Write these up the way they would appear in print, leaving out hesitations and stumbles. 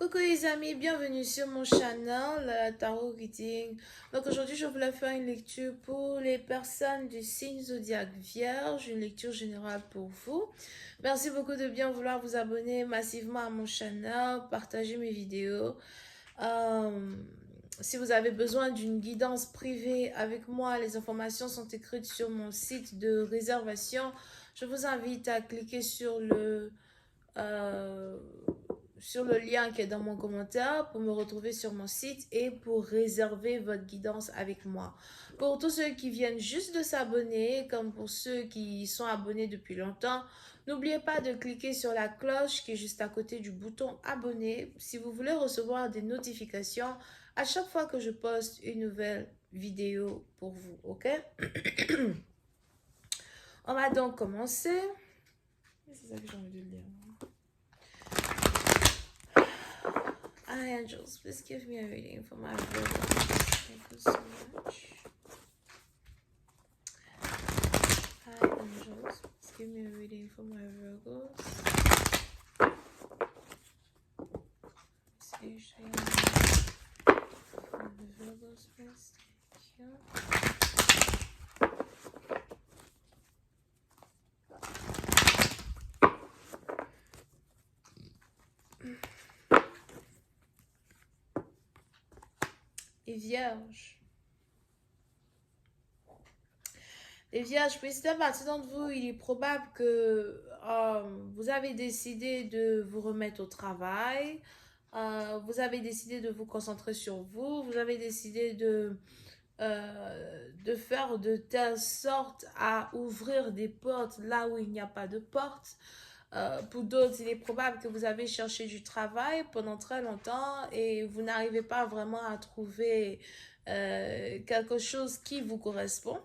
Coucou les amis, bienvenue sur mon channel Tarot Reading. Donc aujourd'hui je voulais faire une lecture pour les personnes du signe zodiaque Vierge, une lecture générale pour vous. Merci beaucoup de bien vouloir vous abonner massivement à mon channel, partager mes vidéos. Euh, Si vous avez besoin d'une guidance privée avec moi, les informations sont écrites sur mon site de réservation. Je vous invite à cliquer euh, sur le lien qui est dans mon commentaire pour me retrouver sur mon site et pour réserver votre guidance avec moi. Pour tous ceux qui viennent juste de s'abonner, comme pour ceux qui sont abonnés depuis longtemps, n'oubliez pas de cliquer sur la cloche qui est juste à côté du bouton abonner si vous voulez recevoir des notifications à chaque fois que je poste une nouvelle vidéo pour vous, ok? On va donc commencer. C'est ça que j'ai envie de lire. Hi angels, please give me a reading for my Virgos. Thank you so much. Hi angels, please give me a reading for my Virgos. See, for the Virgos, please. Thank you. Et Vierge. Les Vierges, pour certaines partie d'entre vous, il est probable que vous avez décidé de vous remettre au travail. Vous avez décidé de vous concentrer sur vous. Vous avez décidé de faire de telle sorte à ouvrir des portes là où il n'y a pas de porte. Pour d'autres, il est probable que vous avez cherché du travail pendant très longtemps et vous n'arrivez pas vraiment à trouver quelque chose qui vous correspond.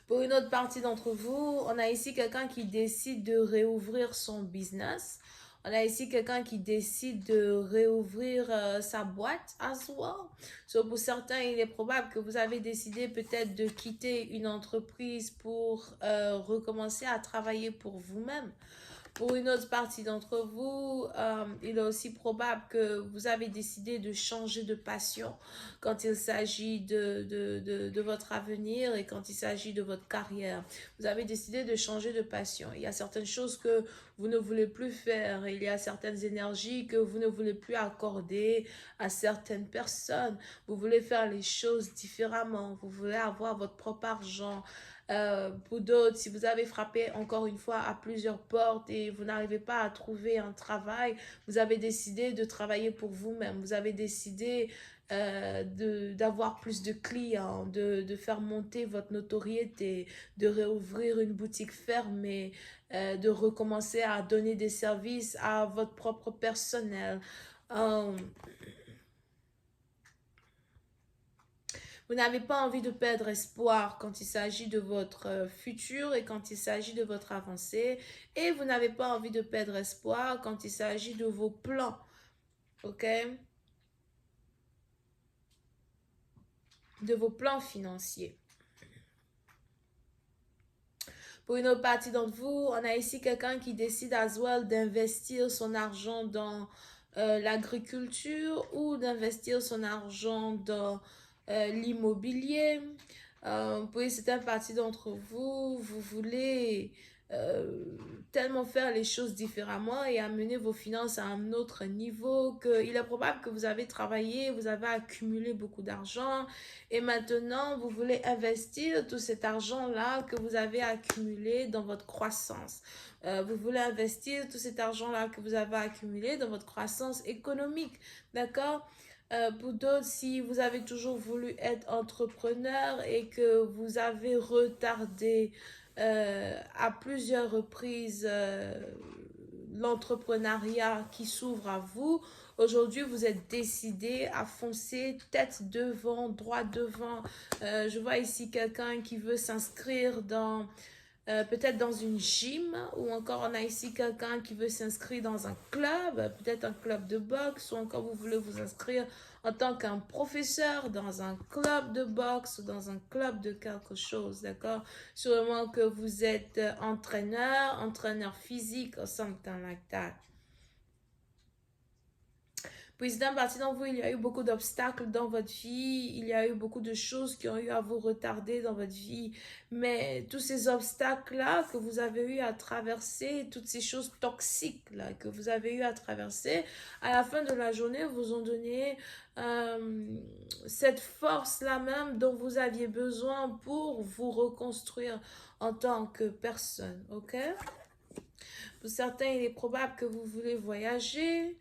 Pour une autre partie d'entre vous, on a ici quelqu'un qui décide de réouvrir son business. On a ici quelqu'un qui décide de réouvrir sa boîte as well. So, pour certains, il est probable que vous avez décidé peut-être de quitter une entreprise pour recommencer à travailler pour vous-même. Pour une autre partie d'entre vous, il est aussi probable que vous avez décidé de changer de passion quand il s'agit de votre avenir et quand il s'agit de votre carrière. Vous avez décidé de changer de passion. Il y a certaines choses que vous ne voulez plus faire. Il y a certaines énergies que vous ne voulez plus accorder à certaines personnes. Vous voulez faire les choses différemment. Vous voulez avoir votre propre argent. Pour d'autres, si vous avez frappé encore une fois à plusieurs portes et vous n'arrivez pas à trouver un travail, vous avez décidé de travailler pour vous-même. Vous avez décidé d'avoir plus de clients, de faire monter votre notoriété, de réouvrir une boutique fermée, de recommencer à donner des services à votre propre personnel. Vous n'avez pas envie de perdre espoir quand il s'agit de votre futur et quand il s'agit de votre avancée. Et vous n'avez pas envie de perdre espoir quand il s'agit de vos plans. Ok? De vos plans financiers. Pour une autre partie d'entre vous, on a ici quelqu'un qui décide as well d'investir son argent dans l'agriculture ou d'investir son argent dans l'immobilier. Pour certaines parties d'entre vous, vous voulez tellement faire les choses différemment et amener vos finances à un autre niveau qu'il est probable que vous avez travaillé, vous avez accumulé beaucoup d'argent et maintenant vous voulez investir tout cet argent-là que vous avez accumulé dans votre croissance. Vous voulez investir tout cet argent-là que vous avez accumulé dans votre croissance économique, d'accord? Pour d'autres, si vous avez toujours voulu être entrepreneur et que vous avez retardé à plusieurs reprises l'entrepreneuriat qui s'ouvre à vous, aujourd'hui vous êtes décidé à foncer tête devant, droit devant. Je vois ici quelqu'un qui veut s'inscrire dans peut-être dans une gym, ou encore on a ici quelqu'un qui veut s'inscrire dans un club, peut-être un club de boxe, ou encore vous voulez vous inscrire en tant qu'un professeur dans un club de boxe ou dans un club de quelque chose, d'accord? Sûrement que vous êtes entraîneur physique or something like that. Président, partie d'entre vous, il y a eu beaucoup d'obstacles dans votre vie, il y a eu beaucoup de choses qui ont eu à vous retarder dans votre vie, mais tous ces obstacles-là que vous avez eu à traverser, toutes ces choses toxiques-là que vous avez eu à traverser, à la fin de la journée, vous ont donné cette force-là même dont vous aviez besoin pour vous reconstruire en tant que personne, ok? Pour certains, il est probable que vous voulez voyager.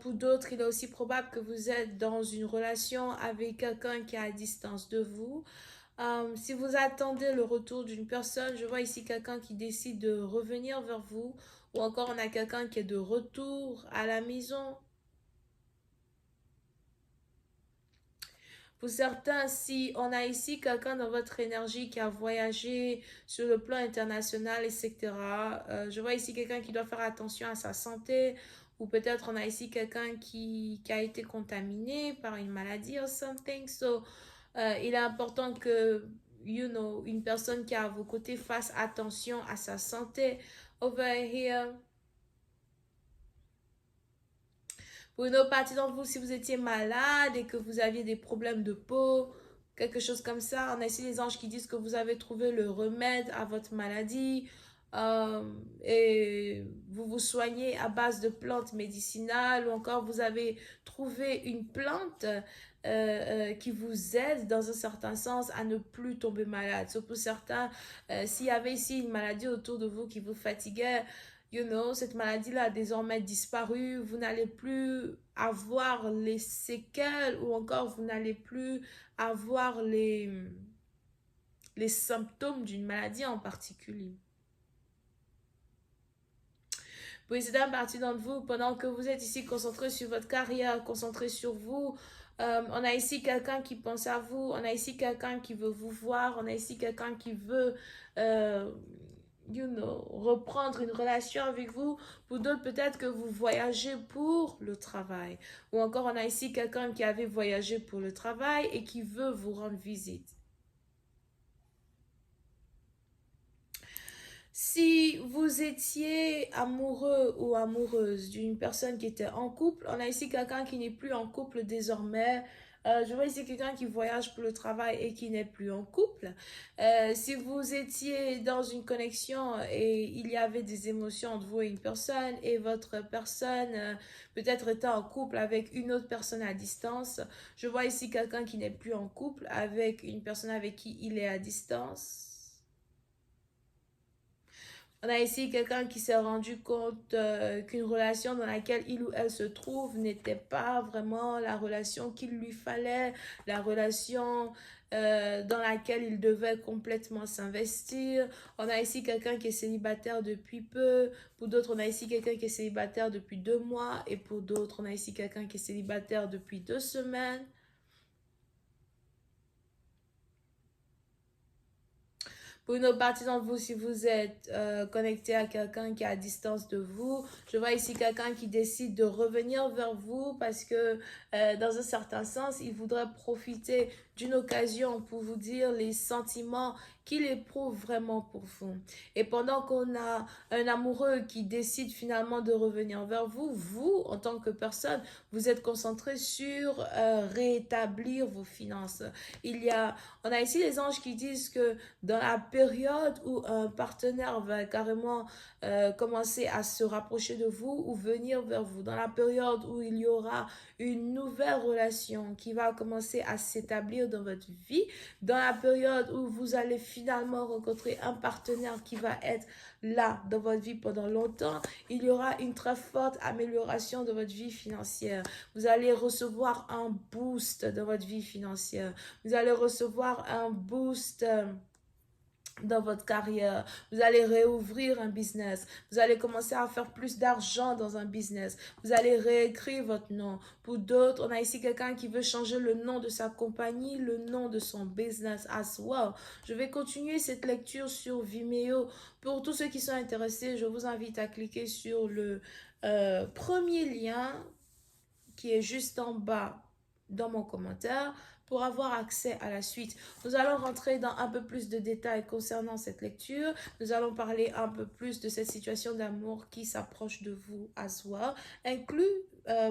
Pour d'autres, il est aussi probable que vous êtes dans une relation avec quelqu'un qui est à distance de vous. Si vous attendez le retour d'une personne, je vois ici quelqu'un qui décide de revenir vers vous. Ou encore, on a quelqu'un qui est de retour à la maison. Pour certains, si on a ici quelqu'un dans votre énergie qui a voyagé sur le plan international, etc., je vois ici quelqu'un qui doit faire attention à sa santé, ou peut-être on a ici quelqu'un qui a été contaminé par une maladie or something. So, il est important que, une personne qui est à vos côtés fasse attention à sa santé. Over here. Pour une autre partie d'entre vous, si vous étiez malade et que vous aviez des problèmes de peau, quelque chose comme ça, on a ici les anges qui disent que vous avez trouvé le remède à votre maladie et vous vous soignez à base de plantes médicinales ou encore vous avez trouvé une plante qui vous aide dans un certain sens à ne plus tomber malade. Sauf pour certains, s'il y avait ici une maladie autour de vous qui vous fatiguait, cette maladie-là a désormais disparu, vous n'allez plus avoir les séquelles ou encore vous n'allez plus avoir les symptômes d'une maladie en particulier. Pour certaines parties d'entre vous, pendant que vous êtes ici concentré sur votre carrière, concentré sur vous, on a ici quelqu'un qui pense à vous, on a ici quelqu'un qui veut vous voir, on a ici quelqu'un qui veut reprendre une relation avec vous. Pour d'autres, peut-être que vous voyagez pour le travail. Ou encore, on a ici quelqu'un qui avait voyagé pour le travail et qui veut vous rendre visite. Si vous étiez amoureux ou amoureuse d'une personne qui était en couple, on a ici quelqu'un qui n'est plus en couple désormais. Je vois ici quelqu'un qui voyage pour le travail et qui n'est plus en couple. Si vous étiez dans une connexion et il y avait des émotions entre vous et une personne et votre personne peut-être était en couple avec une autre personne à distance, je vois ici quelqu'un qui n'est plus en couple avec une personne avec qui il est à distance. On a ici quelqu'un qui s'est rendu compte qu'une relation dans laquelle il ou elle se trouve n'était pas vraiment la relation qu'il lui fallait, la relation dans laquelle il devait complètement s'investir. On a ici quelqu'un qui est célibataire depuis peu. Pour d'autres, on a ici quelqu'un qui est célibataire depuis 2 mois. Et pour d'autres, on a ici quelqu'un qui est célibataire depuis 2 semaines. Pour une autre partie d'entre vous, si vous êtes connecté à quelqu'un qui est à distance de vous, je vois ici quelqu'un qui décide de revenir vers vous parce que dans un certain sens, il voudrait profiter d'une occasion pour vous dire les sentiments qu'il éprouve vraiment pour vous. Et pendant qu'on a un amoureux qui décide finalement de revenir vers vous, vous, en tant que personne, vous êtes concentré sur rétablir vos finances. On a ici les anges qui disent que dans la période où un partenaire va carrément commencer à se rapprocher de vous ou venir vers vous, dans la période où il y aura une nouvelle relation qui va commencer à s'établir dans votre vie, dans la période où vous allez finalement rencontrer un partenaire qui va être là dans votre vie pendant longtemps, il y aura une très forte amélioration de votre vie financière. Vous allez recevoir un boost dans votre vie financière. Vous allez recevoir un boost dans votre carrière, vous allez réouvrir un business, vous allez commencer à faire plus d'argent dans un business, vous allez réécrire votre nom. Pour d'autres, on a ici quelqu'un qui veut changer le nom de sa compagnie, le nom de son business as well. Je vais continuer cette lecture sur Vimeo. Pour tous ceux qui sont intéressés, je vous invite à cliquer sur le premier lien qui est juste en bas dans mon commentaire pour avoir accès à la suite. Nous allons rentrer dans un peu plus de détails concernant cette lecture. Nous allons parler un peu plus de cette situation d'amour qui s'approche de vous as well, inclus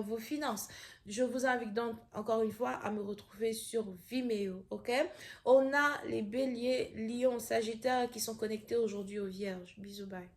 vos finances. Je vous invite donc encore une fois à me retrouver sur Vimeo, ok? On a les béliers, lions, sagittaires qui sont connectés aujourd'hui aux vierges. Bisous, bye.